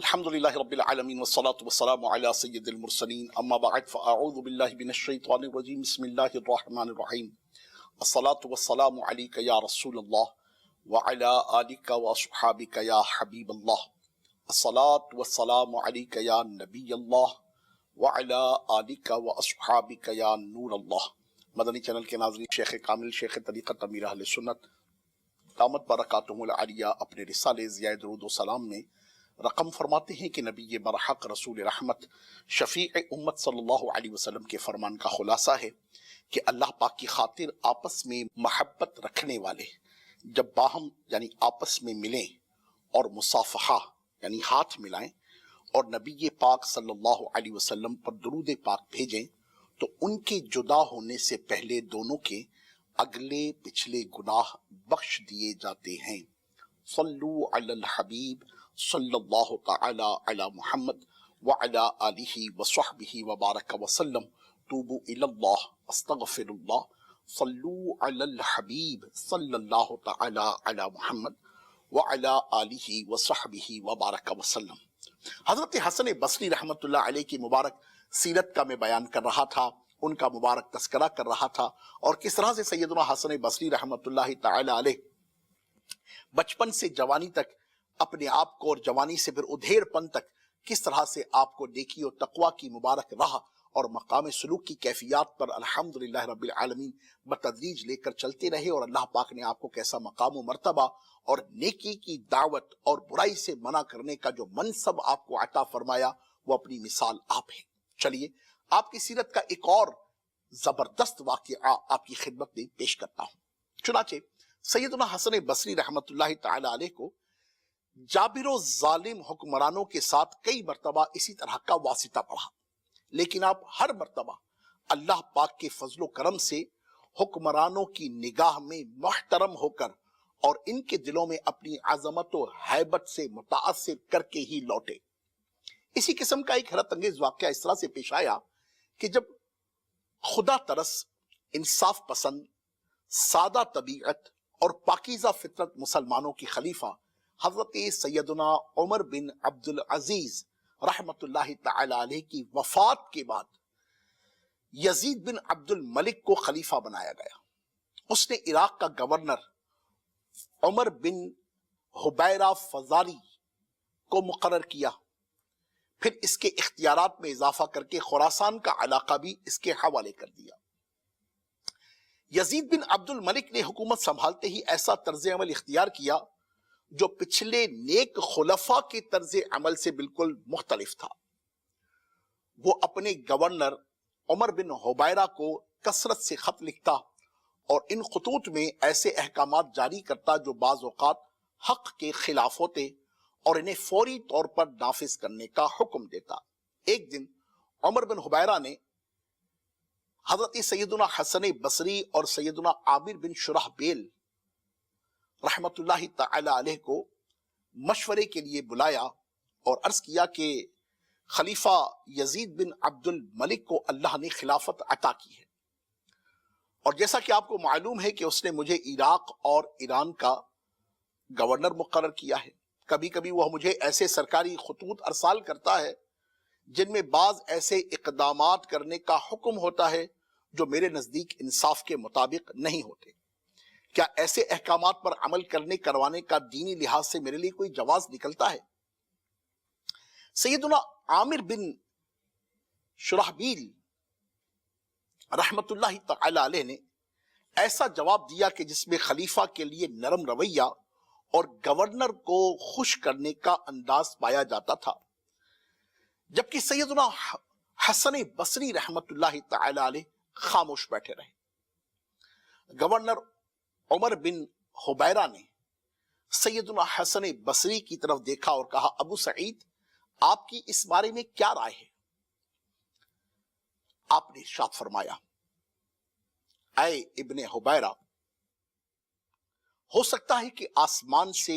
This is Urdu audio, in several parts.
الحمد لله رب العالمين والصلاة والسلام على سيد المرسلين أما بعد فأعوذ بالله من الشيطان الرجيم بسم الله الرحمن الرحيم الصلاة والسلام عليك يا رسول الله وعلى آلك وأصحابك يا حبيب الله الصلاة والسلام عليك يا نبي الله وعلى آلك وأصحابك يا نور الله مدنی چینل کے ناظرین، شیخ کامل شیخ طریقت امیر اہل سنت دامت برکاتہم العالیہ اپنے رسالے ضیاء درود و سلام میں رقم فرماتے ہیں کہ نبی برحق رسول رحمت شفیع امت صلی اللہ علیہ وسلم کے فرمان کا خلاصہ ہے کہ اللہ پاک کی خاطر آپس میں محبت رکھنے والے جب باہم یعنی آپس میں ملیں اور مصافحہ یعنی ہاتھ ملائیں اور نبی پاک صلی اللہ علیہ وسلم پر درود پاک بھیجیں تو ان کے جدا ہونے سے پہلے دونوں کے اگلے پچھلے گناہ بخش دیے جاتے ہیں۔ صلو علی الحبیب صلی اللہ تعالی علی محمد وعلی آلہ وصحبہ وبارک وسلم توبوا الی اللہ استغفر اللہ صلو علی الحبیب صلی اللہ تعالی علی محمد وعلی آلہ وصحبہ وبارک وسلم۔ حضرت حسن بصری رحمۃ اللہ علیہ کی مبارک سیرت کا میں بیان کر رہا تھا، ان کا مبارک تذکرہ کر رہا تھا، اور کس طرح سے سیدنا حسن بصری رحمۃ اللہ تعالی علیہ بچپن سے جوانی تک اپنے آپ کو اور جوانی سے پھر ادھیڑ پن تک کس طرح سے آپ کو نیکی اور تقوی کی مبارک راہ اور مقام سلوک کی کیفیات پر الحمدللہ رب العالمین بتدریج لے کر چلتے رہے، اور اللہ پاک نے آپ کو کیسا مقام و مرتبہ اور نیکی کی دعوت اور برائی سے منع کرنے کا جو منصب آپ کو عطا فرمایا، وہ اپنی مثال آپ ہے۔ چلیے آپ کی سیرت کا ایک اور زبردست واقعہ آپ کی خدمت میں پیش کرتا ہوں۔ چنانچہ سیدنا حسن بصری رحمت اللہ تعالی علیہ کو جابر و ظالم حکمرانوں کے ساتھ کئی مرتبہ اسی طرح کا واسطہ پڑا، لیکن آپ ہر مرتبہ اللہ پاک کے فضل و کرم سے حکمرانوں کی نگاہ میں محترم ہو کر اور ان کے دلوں میں اپنی عظمت و ہیبت سے متاثر کر کے ہی لوٹے۔ اسی قسم کا ایک حیرت انگیز واقعہ اس طرح سے پیش آیا کہ جب خدا ترس، انصاف پسند، سادہ طبیعت اور پاکیزہ فطرت مسلمانوں کی خلیفہ حضرت سیدنا عمر بن عبد العزیز رحمت اللہ تعالی علیہ کی وفات کے بعد یزید بن عبد الملک کو خلیفہ بنایا گیا، اس نے عراق کا گورنر عمر بن حبیرہ فزاری کو مقرر کیا، پھر اس کے اختیارات میں اضافہ کر کے خراسان کا علاقہ بھی اس کے حوالے کر دیا۔ یزید بن عبد الملک نے حکومت سنبھالتے ہی ایسا طرز عمل اختیار کیا جو پچھلے نیک خلفاء کے طرز عمل سے بالکل مختلف تھا۔ وہ اپنے گورنر عمر بن حبیرہ کو کثرت سے خط لکھتا اور ان خطوط میں ایسے احکامات جاری کرتا جو بعض اوقات حق کے خلاف ہوتے اور انہیں فوری طور پر نافذ کرنے کا حکم دیتا۔ ایک دن عمر بن حبیرہ نے حضرت سیدنا حسن بصری اور سیدنا عامر بن شرحبیل رحمت اللہ تعالی علیہ کو مشورے کے لیے بلایا اور عرض کیا کہ خلیفہ یزید بن عبد الملک کو اللہ نے خلافت عطا کی ہے، اور جیسا کہ آپ کو معلوم ہے کہ اس نے مجھے عراق اور ایران کا گورنر مقرر کیا ہے۔ کبھی کبھی وہ مجھے ایسے سرکاری خطوط ارسال کرتا ہے جن میں بعض ایسے اقدامات کرنے کا حکم ہوتا ہے جو میرے نزدیک انصاف کے مطابق نہیں ہوتے۔ کیا ایسے احکامات پر عمل کروانے کا دینی لحاظ سے میرے لیے کوئی جواز نکلتا ہے؟ سیدنا عامر بن شرحبیل رحمت اللہ تعالی علیہ نے ایسا جواب دیا کہ جس میں خلیفہ کے لیے نرم رویہ اور گورنر کو خوش کرنے کا انداز پایا جاتا تھا، جبکہ سیدنا حسن بصری رحمت اللہ تعالی علیہ خاموش بیٹھے رہے۔ گورنر عمر بن حبیرہ نے سیدنا حسن بصری کی طرف دیکھا اور کہا، ابو سعید، آپ کی اس بارے میں کیا رائے ہے؟ آپ نے ارشاد فرمایا، اے ابن حبیرہ، ہو سکتا ہے کہ آسمان سے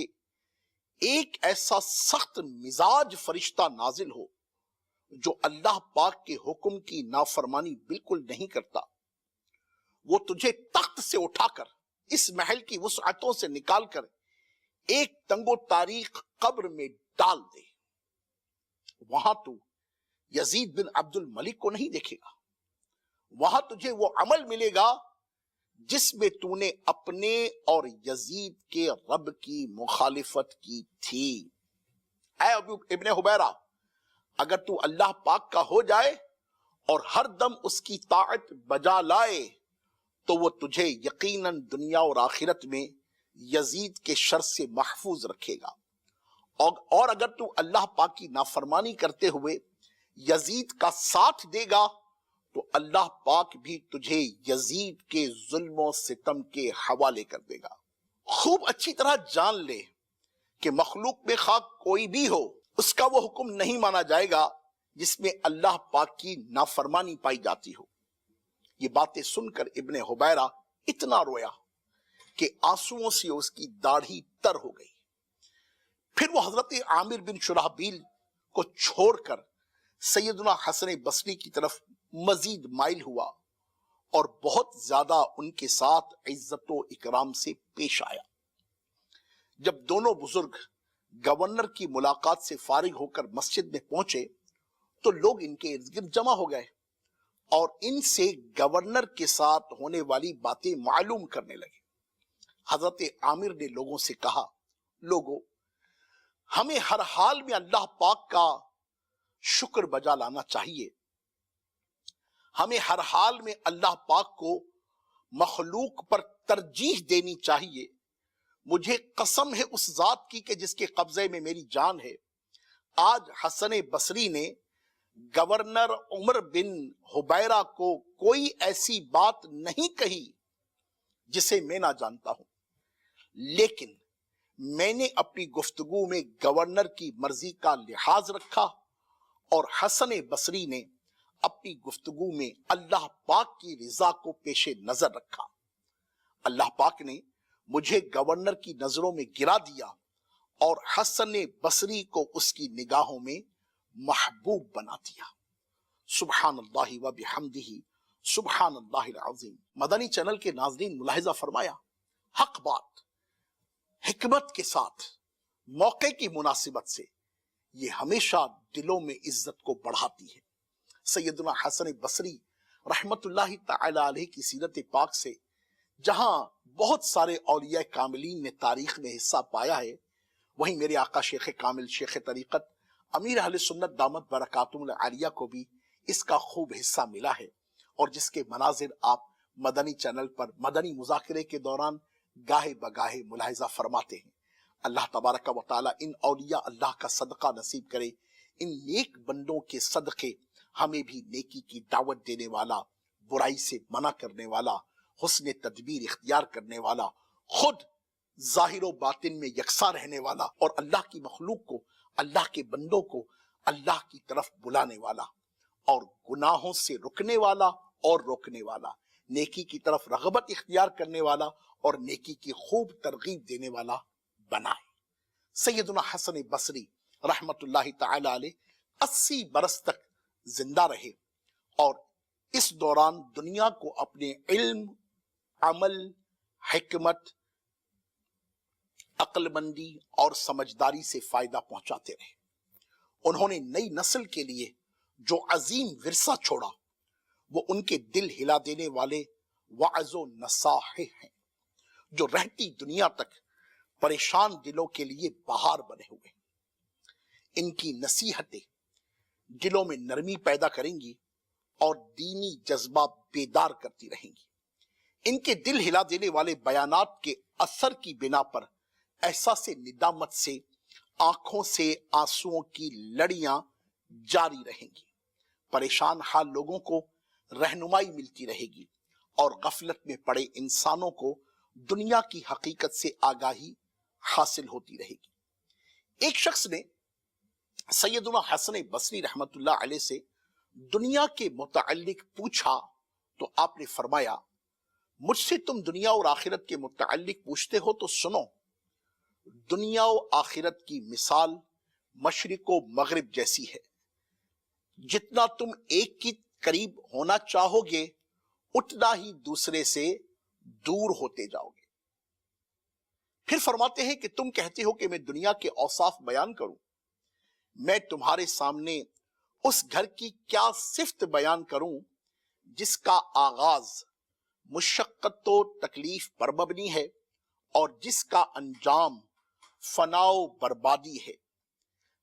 ایک ایسا سخت مزاج فرشتہ نازل ہو جو اللہ پاک کے حکم کی نافرمانی بالکل نہیں کرتا، وہ تجھے تخت سے اٹھا کر اس محل کی وسعتوں سے نکال کر ایک تنگ و تاریخ قبر میں ڈال دے، وہاں تو یزید بن عبد الملک کو نہیں دیکھے گا، وہاں تجھے وہ عمل ملے گا جس میں تو نے اپنے اور یزید کے رب کی مخالفت کی تھی۔ اے ابن حبیرہ، اگر تو اللہ پاک کا ہو جائے اور ہر دم اس کی طاعت بجا لائے تو وہ تجھے یقیناً دنیا اور آخرت میں یزید کے شر سے محفوظ رکھے گا، اور اگر تو اللہ پاک کی نافرمانی کرتے ہوئے یزید کا ساتھ دے گا تو اللہ پاک بھی تجھے یزید کے ظلم و ستم کے حوالے کر دے گا۔ خوب اچھی طرح جان لے کہ مخلوق میں خاک کوئی بھی ہو، اس کا وہ حکم نہیں مانا جائے گا جس میں اللہ پاک کی نافرمانی پائی جاتی ہو۔ یہ باتیں سن کر ابن حبیرہ اتنا رویا کہ آنسوؤں سے اس کی داڑھی تر ہو گئی۔ پھر وہ حضرت عامر بن شرحبیل کو چھوڑ کر سیدنا حسن بصری کی طرف مزید مائل ہوا اور بہت زیادہ ان کے ساتھ عزت و اکرام سے پیش آیا۔ جب دونوں بزرگ گورنر کی ملاقات سے فارغ ہو کر مسجد میں پہنچے تو لوگ ان کے ارد گرد جمع ہو گئے اور ان سے گورنر کے ساتھ ہونے والی باتیں معلوم کرنے لگے۔ حضرت عامر نے لوگوں سے کہا، لوگو، ہمیں ہر حال میں اللہ پاک کا شکر بجا لانا چاہیے، ہمیں ہر حال میں اللہ پاک کو مخلوق پر ترجیح دینی چاہیے۔ مجھے قسم ہے اس ذات کی کہ جس کے قبضے میں میری جان ہے، آج حسن بصری نے گورنر عمر بن حبیرہ کو کوئی ایسی بات نہیں کہی جسے میں نہ جانتا ہوں، لیکن میں نے اپنی گفتگو میں گورنر کی مرضی کا لحاظ رکھا اور حسن بصری نے اپنی گفتگو میں اللہ پاک کی رضا کو پیش نظر رکھا۔ اللہ پاک نے مجھے گورنر کی نظروں میں گرا دیا اور حسن بصری کو اس کی نگاہوں میں محبوب بنا دیا۔ سبحان اللہ و بحمدہ، سبحان اللہ العظیم۔ مدنی چینل کے ناظرین، ملاحظہ فرمایا، حق بات حکمت کے ساتھ موقع کی مناسبت سے یہ ہمیشہ دلوں میں عزت کو بڑھاتی ہے۔ سیدنا حسن بصری رحمت اللہ تعالی علیہ کی سیرت پاک سے جہاں بہت سارے اولیاء کاملین نے تاریخ میں حصہ پایا ہے، وہیں میرے آقا شیخ کامل شیخ طریقت امیر اہل سنت دامت برکاتہم العالیہ کو بھی اس کا خوب حصہ ملا ہے، اور جس کے مناظر آپ مدنی چینل پر مدنی مذاکرے کے دوران گاہے بگاہے ملاحظہ فرماتے ہیں۔ اللہ تبارک و تعالی ان اولیاء اللہ کا صدقہ نصیب کرے، ان نیک بندوں کے صدقے ہمیں بھی نیکی کی دعوت دینے والا، برائی سے منع کرنے والا، حسن تدبیر اختیار کرنے والا، خود ظاہر و باطن میں یکساں رہنے والا، اور اللہ کی مخلوق کو، اللہ کے بندوں کو اللہ کی طرف بلانے والا، اور گناہوں سے رکنے والا اور روکنے والا، نیکی کی طرف رغبت اختیار کرنے والا اور نیکی کی خوب ترغیب دینے والا بنائے۔ سیدنا حسن بصری رحمت اللہ تعالی علیہ 80 برس تک زندہ رہے اور اس دوران دنیا کو اپنے علم، عمل، حکمت، عقل مندی اور سمجھداری سے فائدہ پہنچاتے رہے۔ انہوں نے نئی نسل کے لیے جو عظیم ورثہ چھوڑا وہ ان کے دل ہلا دینے والے وعظ و نصاحح ہیں، جو رہتی دنیا تک پریشان دلوں کے لیے بہار بنے ہوئے۔ ان کی نصیحتیں دلوں میں نرمی پیدا کریں گی اور دینی جذبہ بیدار کرتی رہیں گی۔ ان کے دل ہلا دینے والے بیانات کے اثر کی بنا پر احساس ندامت سے آنکھوں سے آنسوؤں کی لڑیاں جاری رہیں گی۔ پریشان حال لوگوں کو رہنمائی ملتی رہے گی اور غفلت میں پڑے انسانوں کو دنیا کی حقیقت سے آگاہی حاصل ہوتی رہے گی۔ ایک شخص نے سیدنا حسن بصری رحمت اللہ علیہ سے دنیا کے متعلق پوچھا تو آپ نے فرمایا، مجھ سے تم دنیا اور آخرت کے متعلق پوچھتے ہو تو سنو، دنیا و آخرت کی مثال مشرق و مغرب جیسی ہے، جتنا تم ایک کی قریب ہونا چاہو گے اتنا ہی دوسرے سے دور ہوتے جاؤ گے۔ پھر فرماتے ہیں کہ تم کہتے ہو کہ میں دنیا کے اوصاف بیان کروں، میں تمہارے سامنے اس گھر کی کیا صفت بیان کروں جس کا آغاز مشقت و تکلیف پر مبنی ہے اور جس کا انجام فنا و بربادی ہے۔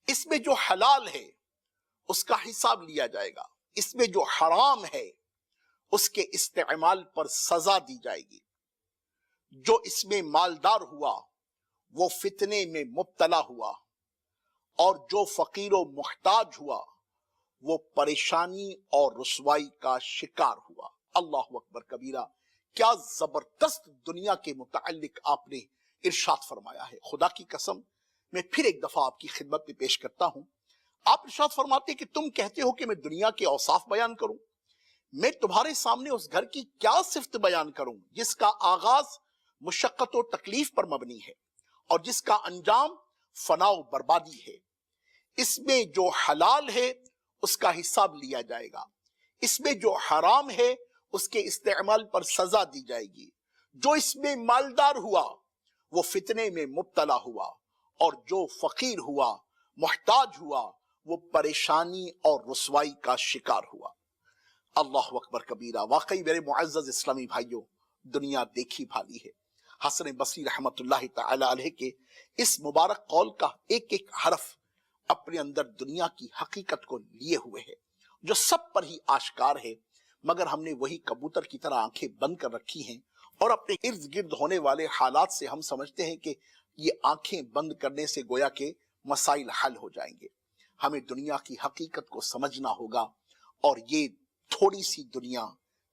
اس میں جو حلال ہے اس کا حساب لیا جائے گا، اس میں جو حرام ہے اس کے استعمال پر سزا دی جائے گی۔ جو اس میں مالدار ہوا وہ فتنے میں مبتلا ہوا، اور جو فقیر و محتاج ہوا وہ پریشانی اور رسوائی کا شکار ہوا۔ اللہ اکبر کبیرہ، کیا زبردست دنیا کے متعلق آپ نے ارشاد فرمایا ہے۔ خدا کی قسم میں پھر ایک دفعہ آپ کی خدمت میں پیش کرتا ہوں۔ آپ ارشاد فرماتے ہیں کہ تم کہتے ہو کہ میں دنیا کے اوصاف بیان کروں، میں تمہارے سامنے اس گھر کی کیا صفت بیان کروں جس کا آغاز مشقت و تکلیف پر مبنی ہے اور جس کا انجام فنا و بربادی ہے۔ اس میں جو حلال ہے اس کا حساب لیا جائے گا، اس میں جو حرام ہے اس کے استعمال پر سزا دی جائے گی۔ جو اس میں مالدار ہوا وہ فتنے میں مبتلا ہوا، اور جو فقیر ہوا، محتاج ہوا، وہ پریشانی اور رسوائی کا شکار ہوا۔ اللہ اکبر کبیرہ، واقعی میرے معزز اسلامی بھائیوں، دنیا دیکھی بھالی ہے۔ حسن بصری رحمت اللہ تعالی علیہ کے اس مبارک قول کا ایک ایک حرف اپنے اندر دنیا کی حقیقت کو لیے ہوئے ہے، جو سب پر ہی آشکار ہے، مگر ہم نے وہی کبوتر کی طرح آنکھیں بند کر رکھی ہیں، اور اپنے ارد گرد ہونے والے حالات سے ہم سمجھتے ہیں کہ یہ آنکھیں بند کرنے سے گویا کہ مسائل حل ہو جائیں گے۔ ہمیں دنیا کی حقیقت کو سمجھنا ہوگا، اور یہ تھوڑی سی دنیا،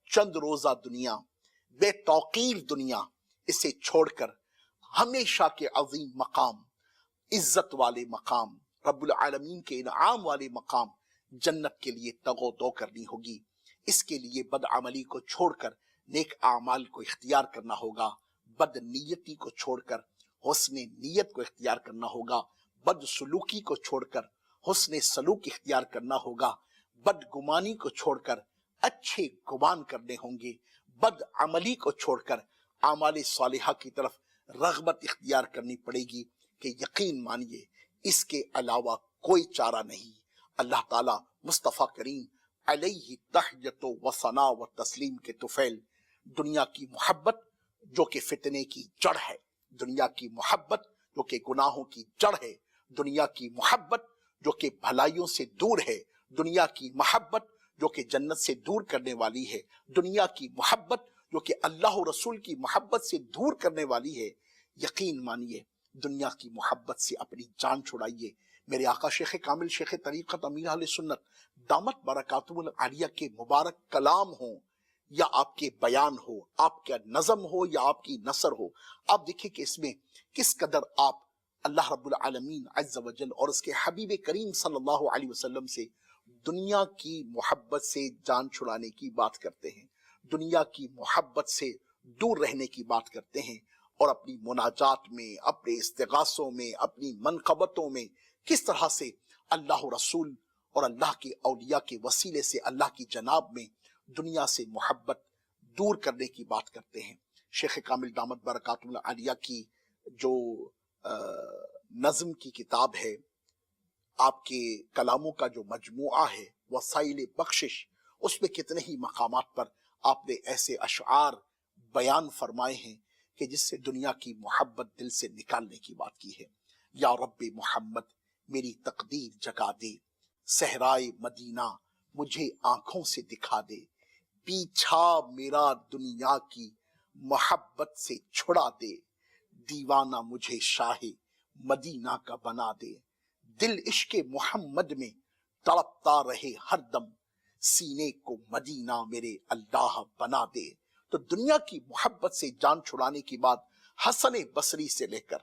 چند روزہ دنیا، بے توقیر دنیا، اسے چھوڑ کر ہمیشہ کے عظیم مقام، عزت والے مقام، رب العالمین کے انعام والے مقام جنت کے لیے تگ و دو کرنی ہوگی۔ اس کے لیے بد عملی کو چھوڑ کر نیک اعمال کو اختیار کرنا ہوگا، بد نیتی کو چھوڑ کر حسن نیت کو اختیار کرنا ہوگا، بد سلوکی کو چھوڑ کر حسن سلوک اختیار کرنا ہوگا، بد گمانی کو چھوڑ کر اچھے گمان کرنے ہوں گے، بد عملی کو چھوڑ کر اعمال صالحہ کی طرف رغبت اختیار کرنی پڑے گی کہ یقین مانیے اس کے علاوہ کوئی چارہ نہیں۔ اللہ تعالیٰ مصطفیٰ کریم علیہ تحیت و ثنا و تسلیم کے طفیل دنیا کی محبت جو کہ فتنے کی جڑ ہے، دنیا کی محبت جو کہ گناہوں کی جڑ ہے، دنیا کی محبت جو کہ بھلائیوں سے دور ہے، دنیا کی محبت جو کہ جنت سے دور کرنے والی ہے، دنیا کی محبت جو کہ اللہ و رسول کی محبت سے دور کرنے والی ہے۔ یقین مانیے دنیا کی محبت سے اپنی جان چھڑائیے۔ میرے آقا شیخ کامل شیخ طریقت امیر اہل سنت دامت برکاتہ العالیہ کے مبارک کلام ہوں یا آپ کے بیان ہو، آپ کا نظم ہو یا آپ کی نثر ہو، آپ دیکھیں کہ اس میں کس قدر آپ اللہ رب العالمین عز و جل اور اس کے حبیب کریم صلی اللہ علیہ وسلم سے دنیا کی محبت سے جان چھڑانے کی بات کرتے ہیں، دنیا کی محبت سے دور رہنے کی بات کرتے ہیں، اور اپنی مناجات میں، اپنے استغاثوں میں، اپنی منقبتوں میں کس طرح سے اللہ رسول اور اللہ کے اولیاء کے وسیلے سے اللہ کی جناب میں دنیا سے محبت دور کرنے کی بات کرتے ہیں۔ شیخ کامل دامت برکاتہ العالیہ کی جو نظم کی کتاب ہے، آپ کے کلاموں کا جو مجموعہ ہے وسائل بخشش، اس میں کتنے ہی مقامات پر آپ نے ایسے اشعار بیان فرمائے ہیں کہ جس سے دنیا کی محبت دل سے نکالنے کی بات کی ہے۔ یا رب محمد میری تقدیر جگا دے، صحرائے مدینہ مجھے آنکھوں سے دکھا دے، پیچھا میرا دنیا کی محبت سے چھڑا دے، دیوانہ مجھے شاہ مدینہ کا بنا دے، دل عشق محمد میں تڑپتا رہے ہر دم، سینے کو مدینہ میرے اللہ بنا دے۔ تو دنیا کی محبت سے جان چھڑانے کی بات حسن بصری سے لے کر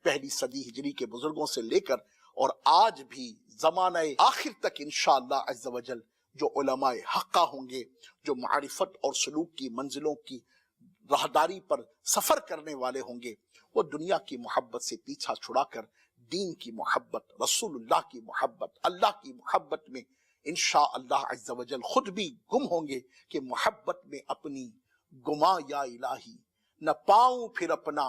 پہلی صدی ہجری کے بزرگوں سے لے کر اور آج بھی زمانہ آخر تک انشاءاللہ عز و جل جو علماء حقہ ہوں گے، جو معرفت اور سلوک کی منزلوں کی راہداری پر سفر کرنے والے ہوں گے، وہ دنیا کی محبت سے پیچھا چھڑا کر دین کی محبت، رسول اللہ کی محبت، اللہ کی محبت میں انشاءاللہ عز و جل خود بھی گم ہوں گے کہ محبت میں اپنی گما یا الہی، نہ پاؤں پھر اپنا